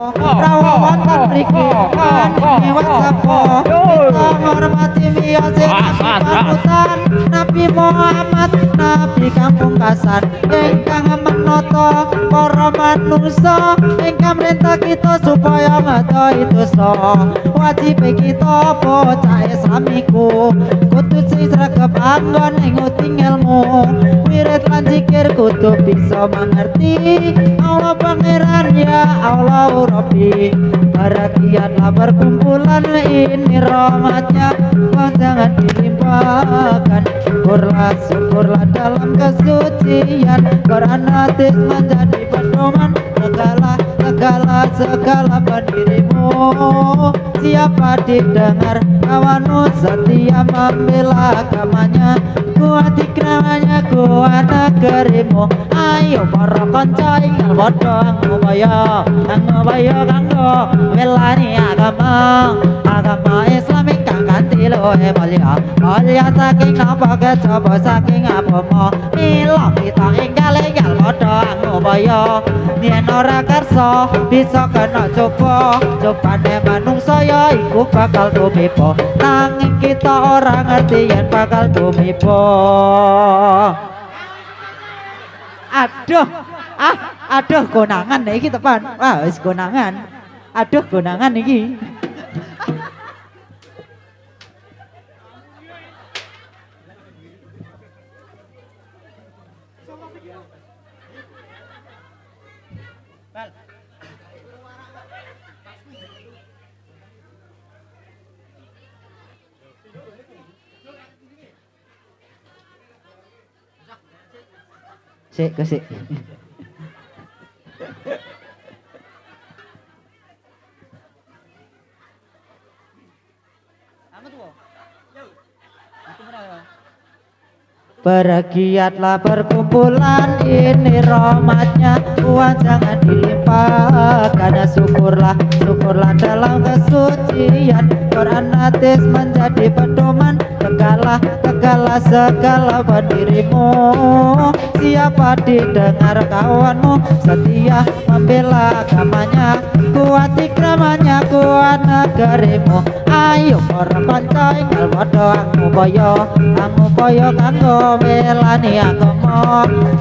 Rawa wonten mriki manimi wasapo kita ngormati miyose panutan Nabi Muhammad Nabi kang pungkasan ingkang menata para manungsa ingkang mrentah kita supaya ngadahi dosa wajib kita bocah Islam iku kudu sregep anggon ing uting ilmu wirid lan zikir kudu bisa mengerti Allah pangeran ya Allah Rabbi barakiatlah perkumpulan ini rahmatnya kau jangan dilimpahkan syukurlah dalam kesucian Quran hadis menjadi pedoman segala pendirimu siapa didengar kawanmu setia membela agamanya kuat ikramanya kuat negerimu ayo para kanca ingkang padha ngupaya kanggo welani agama Islam ingkang kanthi luwih mulya saking napa kejaba saking agama mila kita enggal padha ngupaya yen ora kersa bisa kena cobane manungsa ya iku bakal tumiba nanging kita ora ngerti yen bakal tumiba aduh konangan iki tepan wis konangan aduh konangan iki Sik. Bergiatlah perkumpulan ini rahmatnya Tuhan jangan dilimpahkan syukurlah dalam kesucian Quran hadis menjadi pedoman segala pendirimu siapa didengar kawanmu setia membela agamanya kuat ikramanya kuat negerimu ayo para kanca ingkang padha ngupaya kanggo melani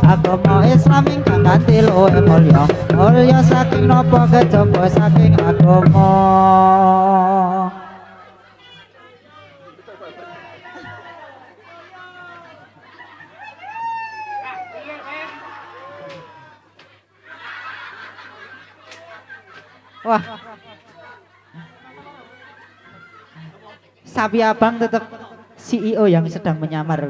agama Islam ingkang kanthi luwih mulya saking napa kejaba saking agama wah sapi abang tetap CEO yang sedang menyamar.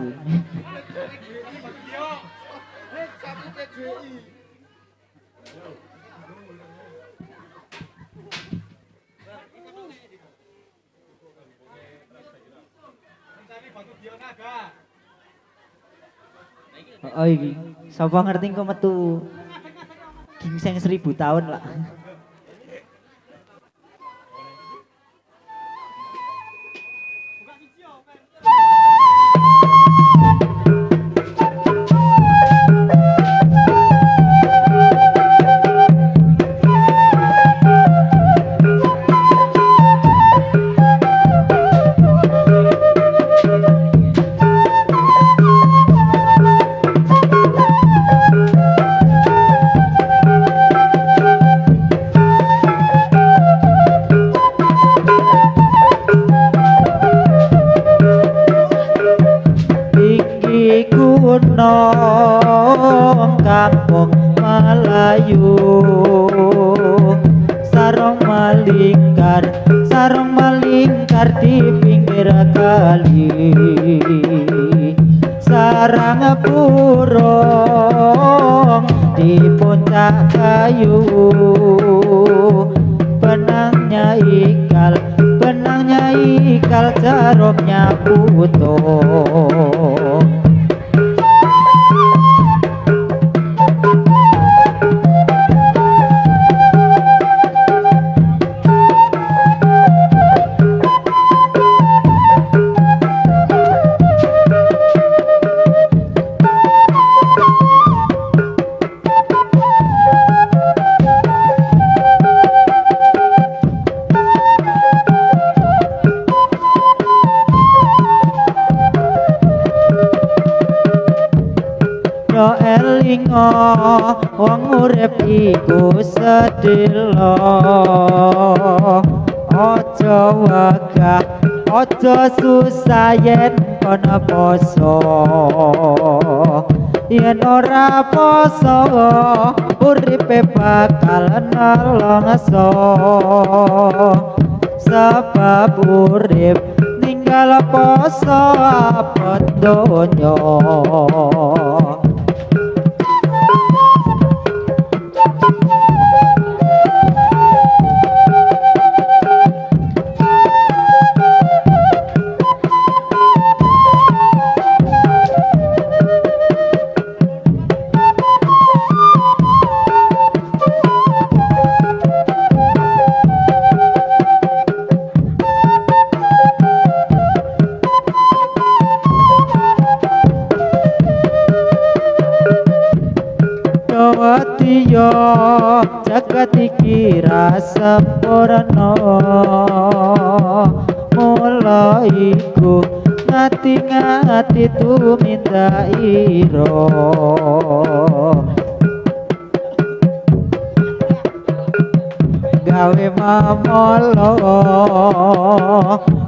Oh iki, sapa ngerti kok metu gingseng 1000 tahun lah. Gunung kampung Melayu sarung melingkar di pinggir kali sarang burung di puncak kayu benangnya ikal jarumnya putus wong urip iku sedhela aja wegah aja susah yen kono poso yen ora poso uripe bakal nelongso sebab urip ninggal poso abot donya Watiya jagat iki rasa sempurna mula iku ngati-ngati tuminta ira gawe mamala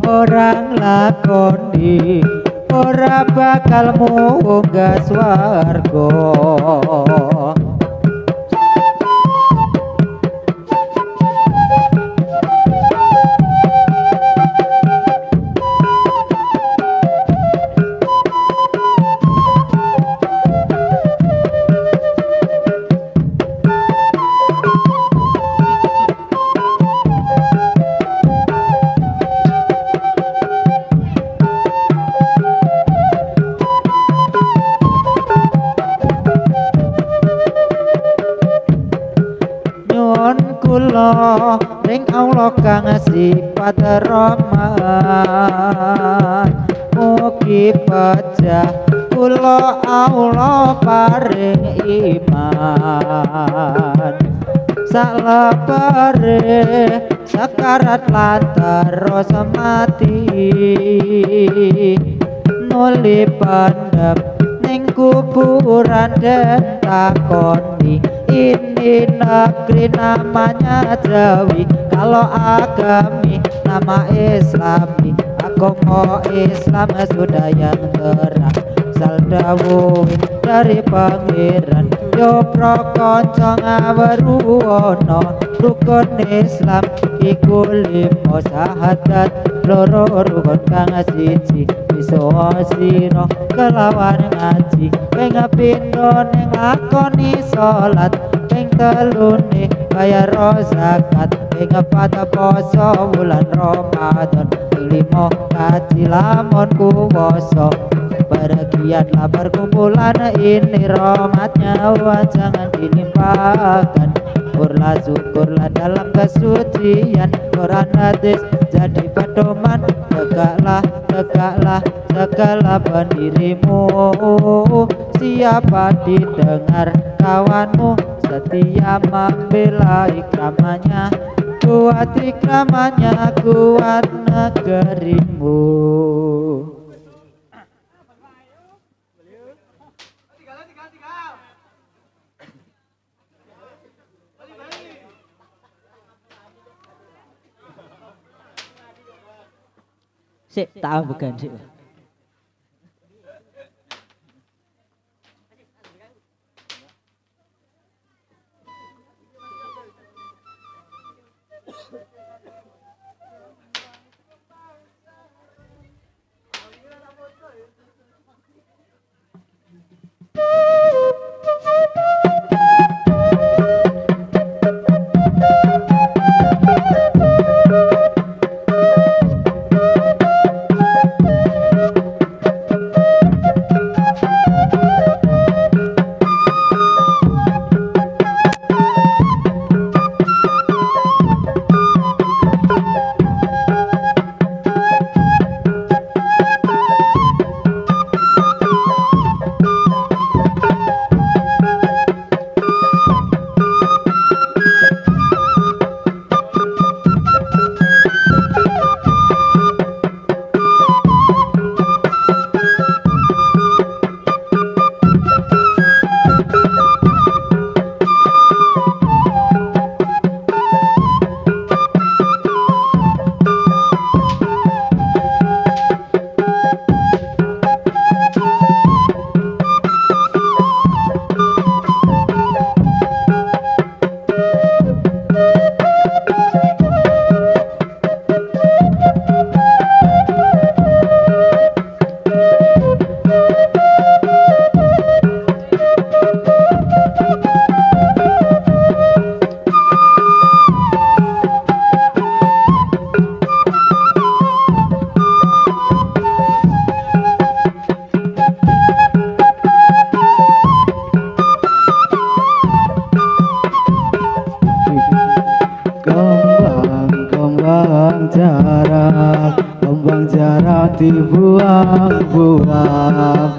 orang lakoni ora bakal munggah swarga kula ring Allah kang sifat rahman mugi pejah kula Allah paring iman salebare sakarat lantar rasa mati nuli pandem ning kuburan den takoni ini negeri namanya Jawi kalau agami nama Islami agama Islam sudah yang terang saldawuh dari pangeran yo prokonco ngaweruwono rukun Islam iku limo syahadat loro rukun kang siji iso sira kelawan ngaji ping pindho ning lakoni salat ping telune bayar zakat ping papat poso wulan Ramadan limo kaji lamun kuwasa bahagialah perkumpulan ini rahmatnya jangan dilimpahkan syukurlah dalam kesucian Quran hadis jadi pedoman tegaklah segala pendirimu siapa didengar kawanmu setia membela ikramannya kuat negerimu. Sik, tak bukan sik. kembang jarak dibuang-buang.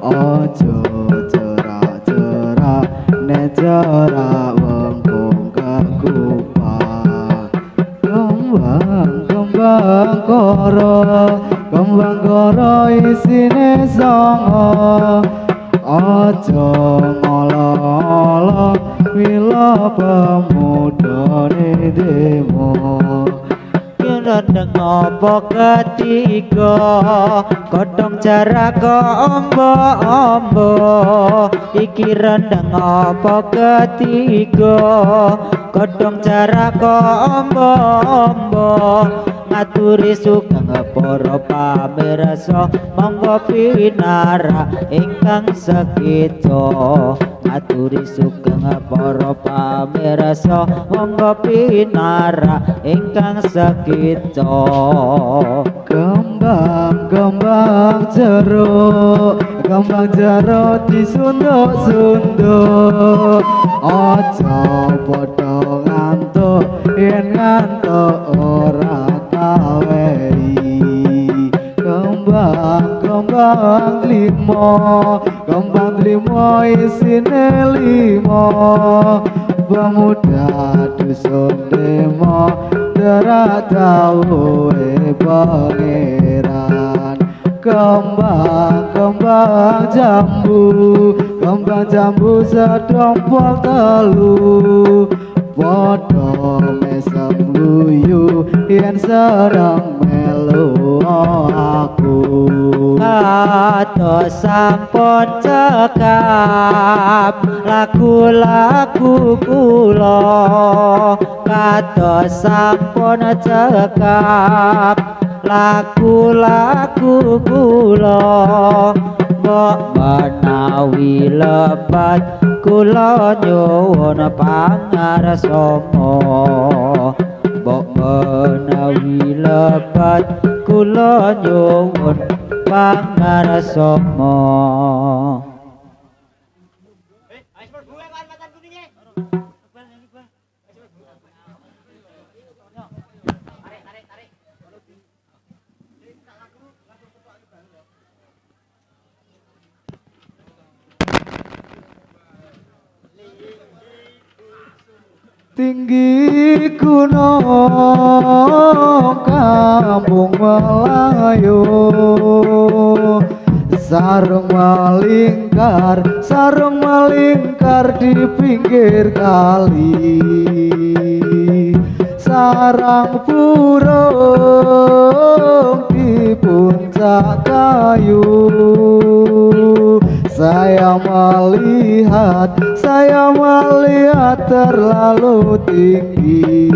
Ojo cerak-cerak nek cerak wengkung kekupang. Kembang koro isine songo. Ojo ngolo-ngolo mila pemudane demo. Rendeng apa ketiga godhong jarak ombo-ombo. Iki rendeng apa ketiga godhong jarak ombo-ombo. Ngaturi sugeng para pamirsa monggo pinara ingkang sekita. Ngaturi sugeng para pamirsa monggo pinara ingkang sekita. Kembang jeruk disunduk-sunduk. Aja padha ngantuk yen ngantuk ora kawehi. Kembang limo isine limo. Pemuda dusun demo derak dawuhe pangeran. Kembang jambu sedompok telu. Padha mesem guyu yen sereng melu aku. Kados sampun cekap lagu-lagu kula. Kados sampun cekap lagu-lagu kula. Mbok menawi lebat kula nyuwun pangarsama. Mbok menawi lebat kula nyuwun pangarsama. Tinggi gunung kampung Melayu, sarung melingkar di pinggir kali. Sarang burung di puncak kayu. Saya melihat terlalu tinggi.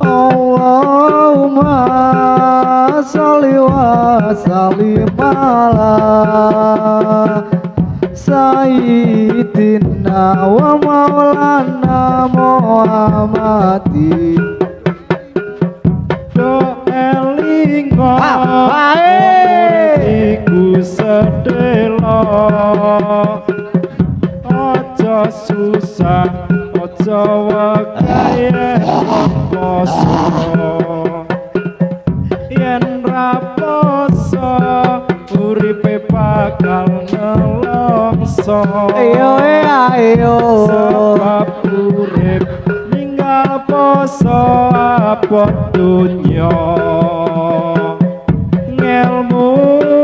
Allahumma sholli wa sallim ala sayyidina wa maulana Muhammadin. Do elingo iku sedelo. Ojo susah, ojo wekaya poso. Yen ra poso uripe bakal nelongso. Ayo sebab urip ninggal poso abot dunya. Ngelmu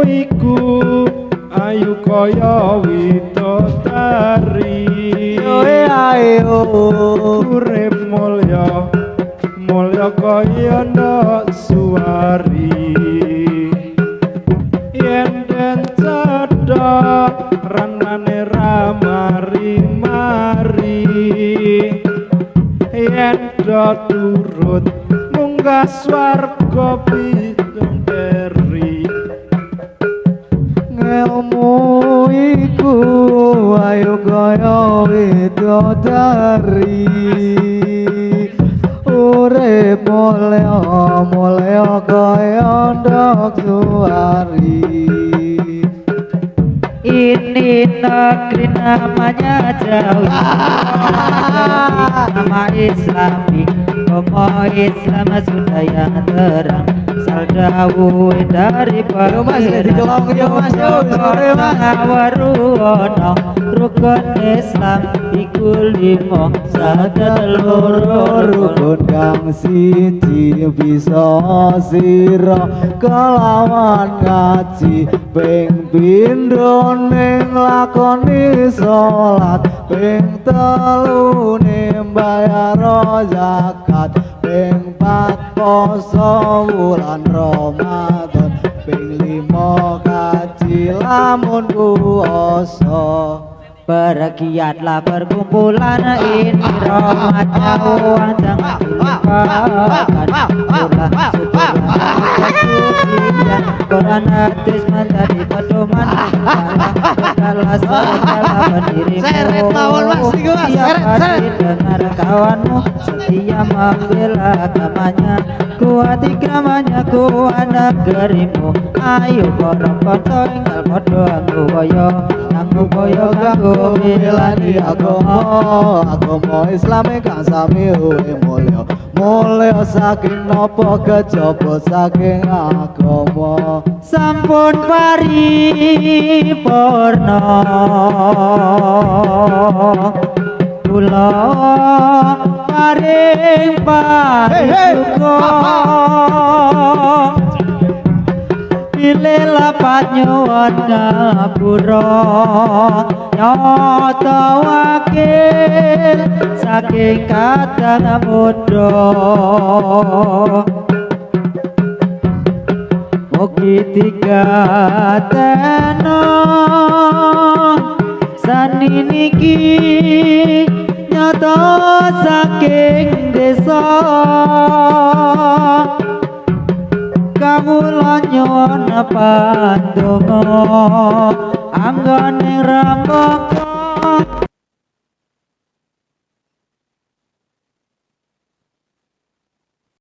iku ayu kaya widodari. Urip mulya kaya ndok suwari. Yen den cedhak ranane ra mari-mari. Yen do turut munggah swarga pitung peri. Ngelmu iku ayu kaya widodari. Urip mulya kaya ndok suwari. Ini negeri namanya Jawa, nama Islami, agama Islam sudah terang saldawu dari Yo Mas, dikelong yo Mas, yo sore Mas. waruana rukun Islam iku limo sadeloro Rukun kang siji bisa sira kelawan ngaji ping pindho ning lakoni salat ping telu ning bayar zakat ping pat poso wulan Ramadan ping limo kaji lamun puasa. Bergiatlah berkumpulan ini rahmatnya uang jangan dilimpahkan Pula sucian Quran hadis menjadi pedoman Segala pendirimu Tiap hari dengar kawanmu Setia membela agamanya Kuat ikramanya kuat negerimu Ayo borong konco ingkal podo anggu boyo Anggu boyo ganggu milani agama Islame kang sami luwih mulya mulya saking napa kejaba saking agama sampun paripurna kula paring pasuka pilih lapat nyuwun ngapura nyata wakil saking kadang muda mugi tiga teno sani niki nyata saking desa kawula nyuwun pandonga anggone rambaka